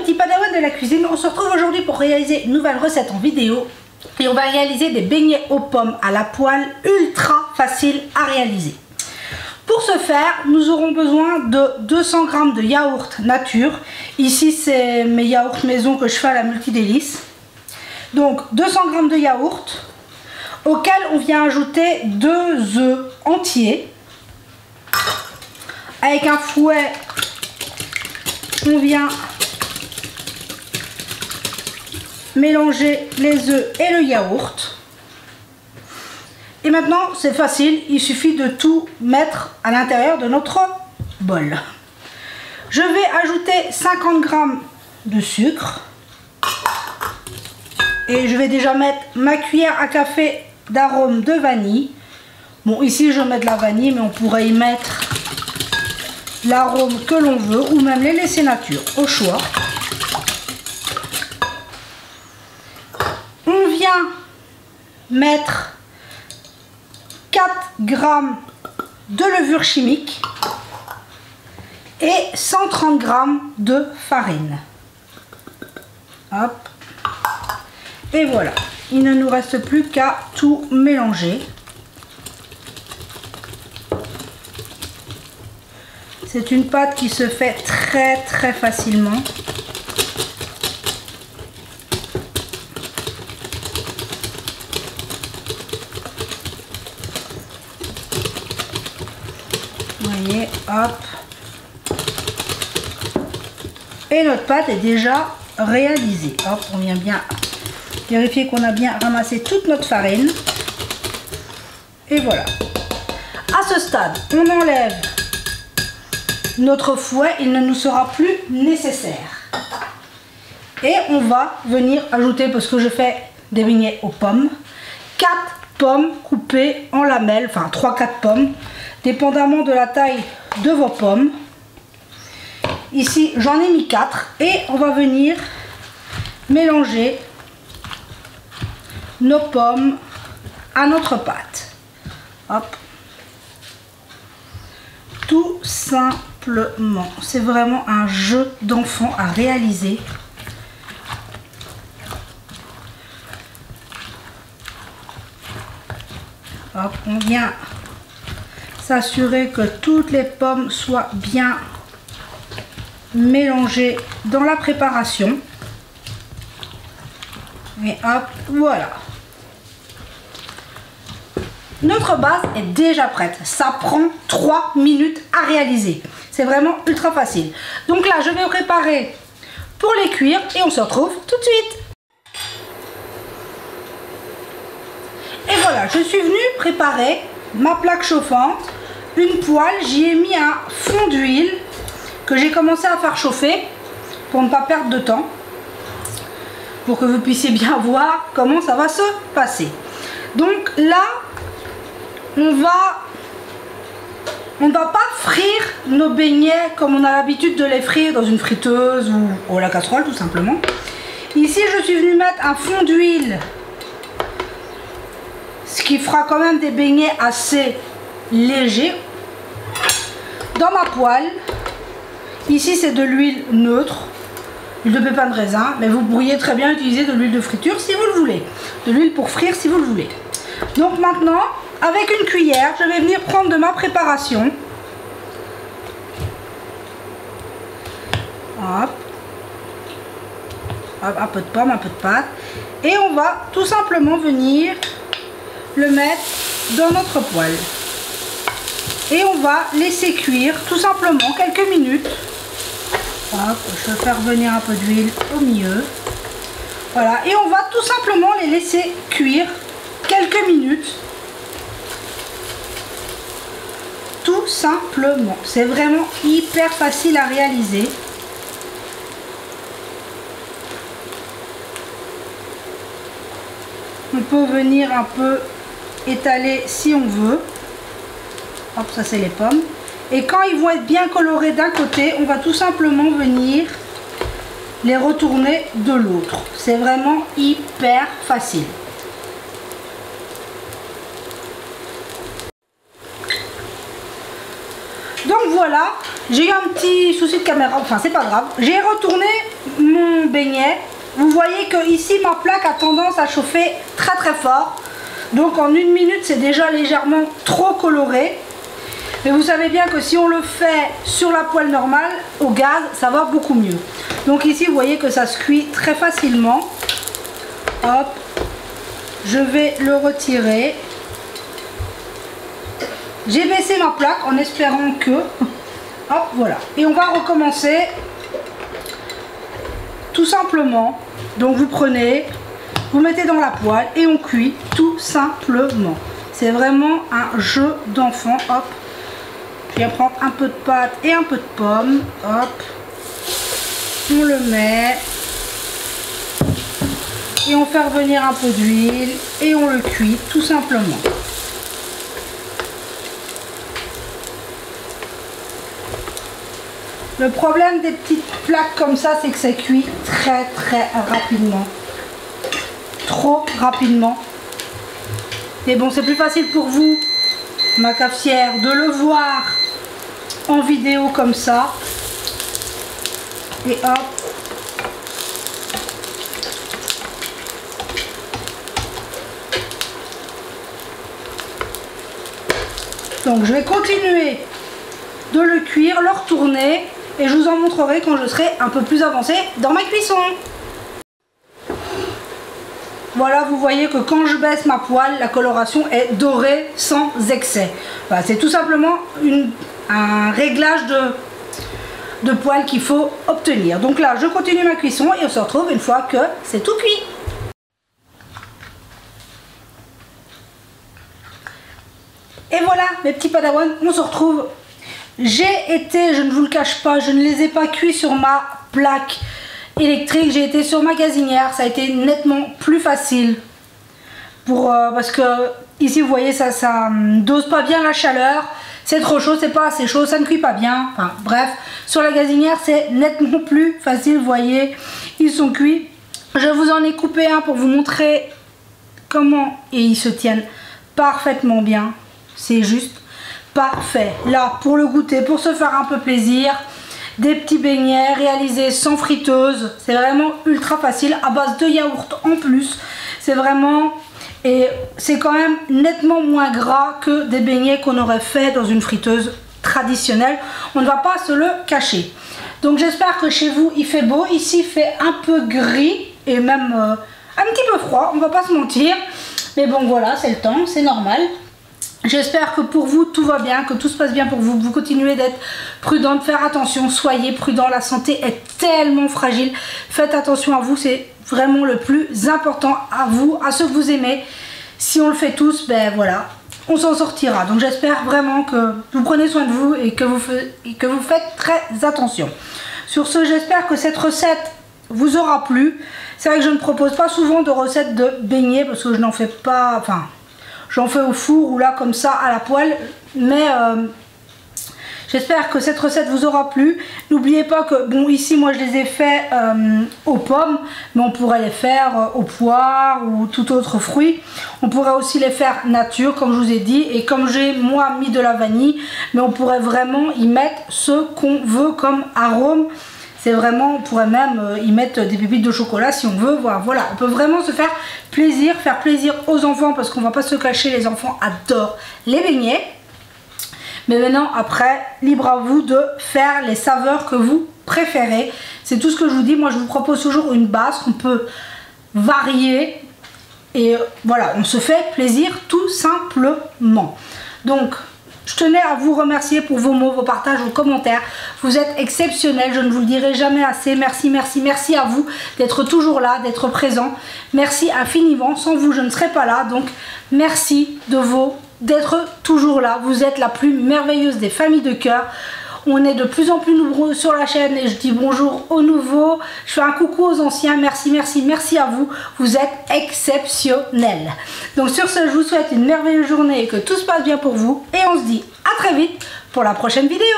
petits padawans de la cuisine, on se retrouve aujourd'hui pour réaliser une nouvelle recette en vidéo. Et on va réaliser des beignets aux pommes à la poêle, ultra facile à réaliser. Pour ce faire, nous aurons besoin de 200 g de yaourt nature. Ici, c'est mes yaourts maison que je fais à la Multidélice. Donc 200 g de yaourt, auquel on vient ajouter 2 œufs entiers. Avec un fouet, on vient mélanger les œufs et le yaourt. Et maintenant, c'est facile, il suffit de tout mettre à l'intérieur de notre bol. Je vais ajouter 50 g de sucre. Et je vais déjà mettre ma cuillère à café d'arôme de vanille. Bon, ici je mets de la vanille, mais on pourrait y mettre l'arôme que l'on veut ou même les laisser nature, au choix. On vient mettre 4 g de levure chimique et 130 g de farine. Hop. Et voilà, il ne nous reste plus qu'à tout mélanger. C'est une pâte qui se fait très facilement. Vous voyez, hop. Et notre pâte est déjà réalisée. Hop, on vient bien vérifier qu'on a bien ramassé toute notre farine. Et voilà. À ce stade, on enlève notre fouet, il ne nous sera plus nécessaire. Et on va venir ajouter, parce que je fais des beignets aux pommes, 4 pommes coupées en lamelles, enfin 3-4 pommes, dépendamment de la taille de vos pommes. Ici, j'en ai mis 4 et on va venir mélanger nos pommes à notre pâte. Hop. Tout simplement. C'est vraiment un jeu d'enfant à réaliser. Hop, on vient s'assurer que toutes les pommes soient bien mélangées dans la préparation. Et hop, voilà. Notre base est déjà prête. Ça prend 3 minutes à réaliser. C'est vraiment ultra facile. Donc là, je vais préparer pour les cuire et on se retrouve tout de suite. Et voilà, je suis venue préparer ma plaque chauffante, une poêle. J'y ai mis un fond d'huile que j'ai commencé à faire chauffer pour ne pas perdre de temps, pour que vous puissiez bien voir comment ça va se passer. Donc là, on ne va pas frire nos beignets comme on a l'habitude de les frire dans une friteuse ou à la casserole tout simplement. Ici, je suis venue mettre un fond d'huile, ce qui fera quand même des beignets assez légers, dans ma poêle. Ici, c'est de l'huile neutre, l'huile de pépins de raisin, mais vous pourriez très bien utiliser de l'huile de friture si vous le voulez, de l'huile pour frire si vous le voulez. Donc maintenant, avec une cuillère, je vais venir prendre de ma préparation. Hop. Hop, un peu de pomme, un peu de pâte. Et on va tout simplement venir le mettre dans notre poêle. Et on va laisser cuire tout simplement quelques minutes. Hop, je vais faire venir un peu d'huile au milieu. Voilà, et on va tout simplement les laisser cuire quelques minutes. Tout simplement. C'est vraiment hyper facile à réaliser. On peut venir un peu étaler si on veut. Hop, ça c'est les pommes. Et quand ils vont être bien colorés d'un côté, on va tout simplement venir les retourner de l'autre. C'est vraiment hyper facile. Donc voilà, j'ai eu un petit souci de caméra, enfin c'est pas grave. J'ai retourné mon beignet. Vous voyez que ici ma plaque a tendance à chauffer très très fort. Donc en 1 minute c'est déjà légèrement trop coloré. Mais vous savez bien que si on le fait sur la poêle normale, au gaz, ça va beaucoup mieux. Donc ici vous voyez que ça se cuit très facilement. Hop, je vais le retirer. J'ai baissé ma plaque en espérant que... Hop, voilà. Et on va recommencer tout simplement. Donc vous prenez, vous mettez dans la poêle et on cuit tout simplement. C'est vraiment un jeu d'enfant. Hop. Je viens prendre un peu de pâte et un peu de pomme. Hop. On le met. Et on fait revenir un peu d'huile. Et on le cuit tout simplement. Le problème des petites plaques comme ça, c'est que ça cuit très très rapidement. Trop rapidement. Mais bon, c'est plus facile pour vous, ma cafetière, de le voir en vidéo comme ça. Et hop. Donc je vais continuer de le cuire, le retourner. Et je vous en montrerai quand je serai un peu plus avancée dans ma cuisson. Voilà, vous voyez que quand je baisse ma poêle, la coloration est dorée sans excès. Voilà, c'est tout simplement un réglage de poêle qu'il faut obtenir. Donc là, je continue ma cuisson et on se retrouve une fois que c'est tout cuit. Et voilà, mes petits padawans, on se retrouve. J'ai été, je ne vous le cache pas, je ne les ai pas cuits sur ma plaque électrique, j'ai été sur ma gazinière, ça a été nettement plus facile. Parce que ici vous voyez ça dose pas bien la chaleur, c'est trop chaud, c'est pas assez chaud, ça ne cuit pas bien. Enfin bref, sur la gazinière c'est nettement plus facile, vous voyez, ils sont cuits. Je vous en ai coupé un pour vous montrer comment et ils se tiennent parfaitement bien, c'est juste parfait. Là, pour le goûter, pour se faire un peu plaisir, des petits beignets réalisés sans friteuse. C'est vraiment ultra facile, à base de yaourt en plus. C'est vraiment... Et c'est quand même nettement moins gras que des beignets qu'on aurait fait dans une friteuse traditionnelle. On ne va pas se le cacher. Donc j'espère que chez vous, il fait beau. Ici, il fait un peu gris et même un petit peu froid. On va pas se mentir. Mais bon, voilà, c'est le temps, c'est normal. J'espère que pour vous tout va bien, que tout se passe bien pour vous, que vous continuez d'être prudent, de faire attention, soyez prudent, la santé est tellement fragile, faites attention à vous, c'est vraiment le plus important, à vous, à ceux que vous aimez. Si on le fait tous, ben voilà, on s'en sortira. Donc j'espère vraiment que vous prenez soin de vous et que vous faites très attention. Sur ce, j'espère que cette recette vous aura plu. C'est vrai que je ne propose pas souvent de recettes de beignets parce que je n'en fais pas, enfin... J'en fais au four ou là comme ça à la poêle, mais j'espère que cette recette vous aura plu. N'oubliez pas que, bon ici moi je les ai fait aux pommes, mais on pourrait les faire aux poires ou tout autre fruit. On pourrait aussi les faire nature comme je vous ai dit, et comme j'ai moi mis de la vanille, mais on pourrait vraiment y mettre ce qu'on veut comme arôme. C'est vraiment, on pourrait même y mettre des pépites de chocolat si on veut. Voilà, on peut vraiment se faire plaisir aux enfants parce qu'on va pas se cacher, les enfants adorent les beignets. Mais maintenant, après, libre à vous de faire les saveurs que vous préférez. C'est tout ce que je vous dis. Moi, je vous propose toujours une base qu'on peut varier. Et voilà, on se fait plaisir tout simplement. Donc... je tenais à vous remercier pour vos mots, vos partages, vos commentaires. Vous êtes exceptionnels, je ne vous le dirai jamais assez. Merci, merci, merci à vous d'être toujours là, d'être présent. Merci infiniment, sans vous je ne serais pas là. Donc merci d'être toujours là. Vous êtes la plus merveilleuse des familles de cœur. On est de plus en plus nombreux sur la chaîne et je dis bonjour aux nouveaux. Je fais un coucou aux anciens. Merci, merci, merci à vous. Vous êtes exceptionnels. Donc sur ce, je vous souhaite une merveilleuse journée et que tout se passe bien pour vous. Et on se dit à très vite pour la prochaine vidéo.